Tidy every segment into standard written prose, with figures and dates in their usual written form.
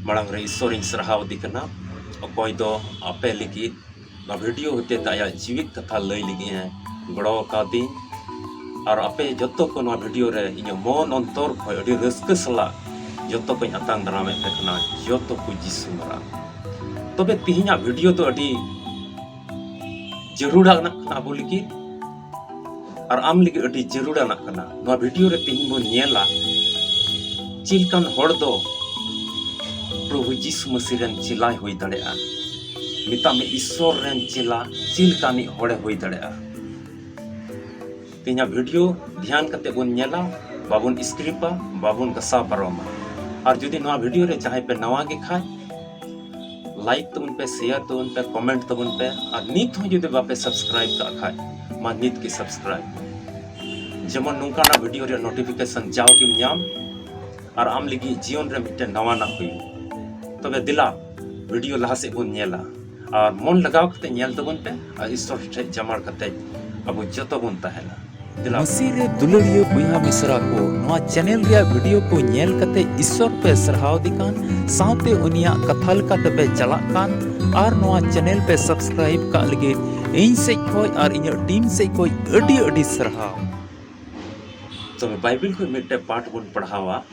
मांग रे ईश्वर सराहाव दिकना अकोय दो आपे लिखित ना वीडियो होते ताया जीवित कथा लय लगी है गड़ो कादी और आपे जत्तो को ना वीडियो रे इन मन अंतर खय अडी रस्क सला जत्तो को आतांग दरामे पेखना जत्तो को जिसु मरा तबे तिहिना वीडियो तो अडी जरूरा ना अबो लिखित और आम लिखित अडी जरूरा ना कना ना वीडियो रे तिहिन बो नेला चिलकान हड़ दो प्रभु जीसु मसीह रन चिल्लाय होई दड़ेआ मिता में ईश्वर रन चिल्ला चिलकानी हड़े होई दड़ेआ तिना वीडियो ध्यान करते बन नेला बाबुन स्क्रिपा बाबुन गसा पारोमा और जुदी नवा वीडियो रे चाहे पे नवा के खाय लाइक तबन पे शेयर तबन पे कमेंट तबन पे और नित हो जुदी बापे सब्सक्राइब का खाय मा नित की सब्सक्राइब जेमन नुंकाना वीडियो रे नोटिफिकेशन जाओ की न्याम और आम लगी जीवन रे मिटे नवा ना हुई तबे दिला वीडियो लहा से बन नेला और मन लगाव कते नेल तबन पे और ईश्वर ठे जमार कते अब जतो बन ताहेला दिला मसीह रे दुलड़िया बुया मिसरा को नवा चैनल रे वीडियो को नेल कते ईश्वर पे सरहाव दिकान साथे उनिया कथाल का तबे चला कान और नवा चैनल पे सब्सक्राइब का लगे इन से कोई और इन टीम से कोई अडी अडी सरहाव तबे बाइबल को मिटे पाठ बन पढ़ावा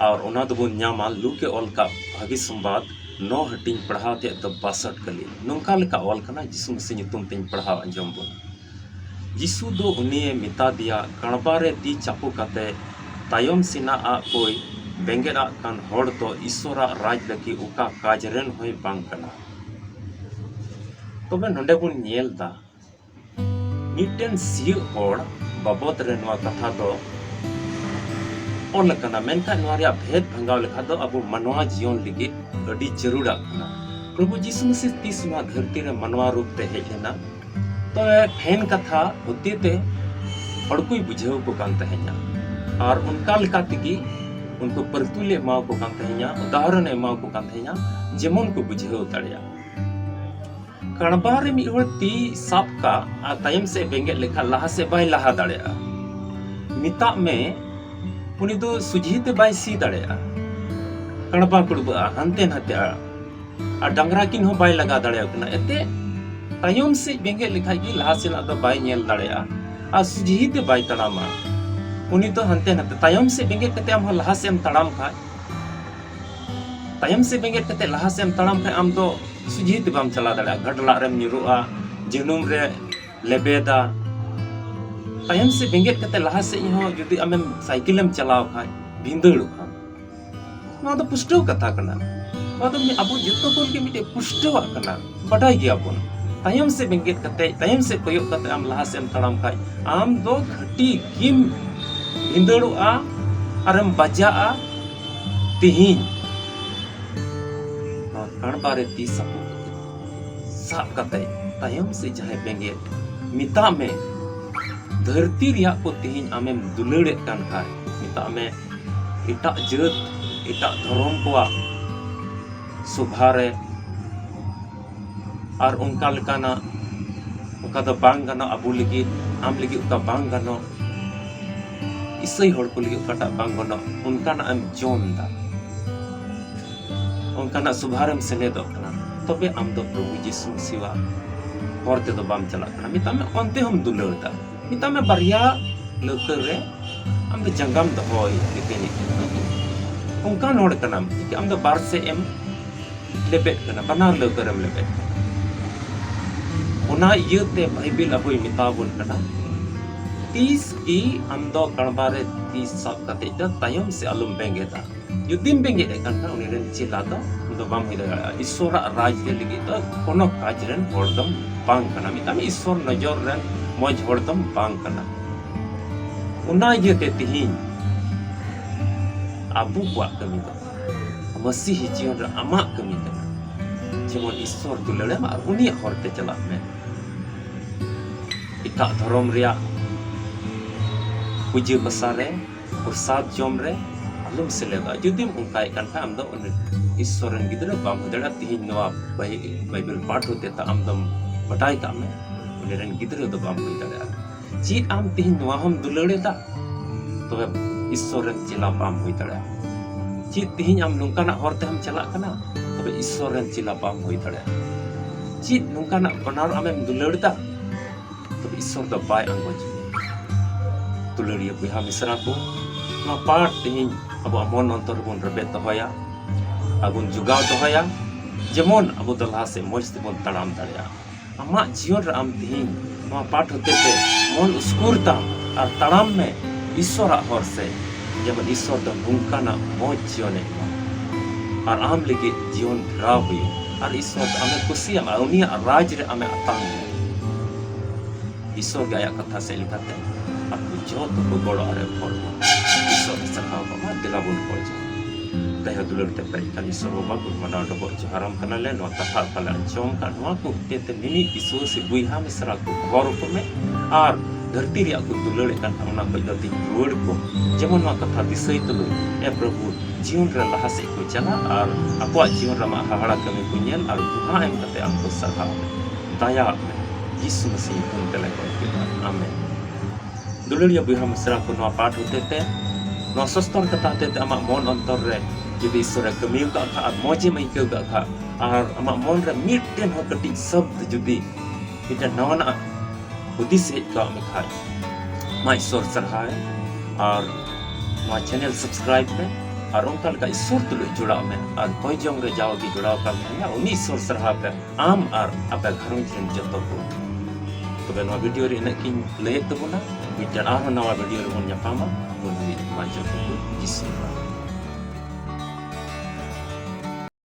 और उना दबुन न्यामा लू के ऑल का भागी संवाद 9 हटिंग पढ़ाव ते तो 62 कली नोंका लेका ऑल कना यीशु मसीह तुम तिन पढ़ाव अंजम बन यीशु दो उनिए मिता दिया कणबारे दी चापू कते तायम सिना आ कोई बेंगेरा कान होड़ तो ईश्वरा राज लगी उका काजरेन होई बांग कना तबे नंडे बुन नेल दा मिटेन सिय होड़ बाबत रे नवा कथा दो ओलकना मेनका नवारिया भेद भंगाव लेखा दो अब मनवा जीवन लिगे अडी जरूरा कना प्रभु यीशु मसीह 30 मा धरती रे मनवा रूप ते हेजना तो फैन कथा होते ते हड़कुई बुझेव को कान तहे냐 और उनका लेका तिगी उनको परतुले माव को कान तहे냐 उदाहरण माव को कान तहे냐 जेमन को बुझेव तड़िया कणबारे मी होड़ ती साप का तायम से बेंगे लेखा लहा से बाय लहा दड़िया मिता में उनी दो सुझीते बाय सी दड़िया कणबा कुड़बा हंते नते आ डंगरा किन हो बाय लगा दड़िया कना एते तायम से बेंगे लिखाई की लहा से ना तो बाय नेल दड़िया आ सुझीते बाय तड़ामा उनी तो हंते नते तायम से बेंगे कते हम लहा से हम तड़ाम खा तायम से बेंगे कते लहा से हम तड़ाम खा हम तो सुझीते बाम चला दड़िया गडला रेम निरुआ जिनुम रे लेबेदा तायम से बेंगेट कते लहा से इहो जुदी आमेम साइकिलम चलाव खाय भिंदड़ु हम नो तो पुष्टो कथा कना नो तो अबो जत्तो कोन के मिटे पुष्टो कना बटाई गया बोन तायम से बेंगेट कते तायम से कोयो कते आम लहा से हम तड़ाम खाय आम दो घटी किम भिंदड़ु आ आरम बजा आ तिहिन नो कण बारे ती सपु साप कते तायम से चाहे बेंगेट मिता में धरती रिया को तिहिन आमेम दुलड़े कान खाय मिता में इटा जत इटा धर्म को सुभारे और उनका लेकाना उनका तो बांग गानो अबू लगी आम लगी उनका बांग गानो इसई होड़ को लगी उनका बांग गानो उनका ना आम जोम दा उनका ना सुभारम सेने दो कना तबे आम दो प्रभु यीशु सिवा होरते दो बाम चला कना मिता में ओंते हम दुलड़दा मिता में बारिया लौकर रे हम दो जंगम दो होय लितेनी उनका नोड़ कना कि हम दो बार से एम लेबेट कना बना लौकर एम लेबेट उना इयते बाइबल अबोय मिताबुन कना 30 की हम दो कणबारे 30 सब कते द तायम से अलुम बेंगेता युदिम बेंगे कन का उनी रेन चिला दो दो बाम हिदा ईश्वर राज के लगी तो कोनो काज रेन होड़दम बांग कना मिता में ईश्वर नजर रेन मौज होड़दम बांग कना उना इयते तिहिन आबू को कमी दो मसीह जीवन रे आमा कमी कना जेमन ईश्वर दुलड़े मा उनी होरते चला में इटा धर्म रिया पूजे बसारे प्रसाद जम रे आलम से लेगा जुदिम उनकाय कान का आमदो ईश्वरन गिदरे बाम हदड़ा तिहिन नवा बाइबल पाठ होते ता आमदम बटाई का में उनेरन गिदरे दो बाम होई दड़ा चीत आम तिहिन नवा हम दुलड़े दा तबे ईश्वरन चिला बाम होई दड़ा चीज तिहिं आम नुकाना हरते हम चला कना तबे ईश्वर रेन चिला बाम होई दड़े चीज नुकाना बनार आमेम दुलड़दा तबे ईश्वर द बाय अंगोज दुलड़िया बुहा मिसरा को ना पाठ तिहिं अब मन अंतर बन रबे दहया अबुन जुगाव दहया जेमन अब दलहा से मज तेबन तड़ाम दड़िया आमा जीवन रे आम तिहिं ना पाठ होते पे मन उस्कुरता और तड़ाम में ईश्वर हर से जेमन ईश्वर द नुकाना मज जीवन और आम लगे जीवन राव हुई और ईश्वर आमे खुशी आम उनिया राज रे आमे अतांग ईश्वर के आया कथा से लिखाते आपको जो तो बड़ो अरे फरमा ईश्वर सखा बाबा दिलाबुन को जा तह दुलर ते परिकानी ईश्वर बाबा को मना डबो हराम कना ले नो कथा फला चोम का नो को ते मिनी ईश्वर से बुइहा मिसरा को गौर को में और धरती रे को दुलर कान हमना को दती रोड को जेमन नो कथा दिसई तुलु ए प्रभु जीवन रे लहा से को चला और आपवा जीवन रमा हाड़ा कमी को नेल और दुहा एम कते हमको सखा दया यीशु मसीह को तले को आमेन दुलड़िया बुहा मिसरा को नो पाठ होते ते नो सस्तर कथा ते अमा मन अंतर रे जुदी ईश्वर कमी का और मौजे में के का और अमा मन रे मिटन हो कटी शब्द जुदी इटा नवना उद्देश्य का में खाए मा ईश्वर सरहाय और मा चैनल सब्सक्राइब में और उनका का ईश्वर तुलु जुड़ाव में और कोई जोंग रे जाओ की जुड़ाव का में उनी ईश्वर सरहा पे आम और आपे घरों जन जतो को तो बेनो वीडियो रे नकिन ले तबुना मिटन आरो नवा वीडियो रे बन यापामा बुन मा जतो को जिसु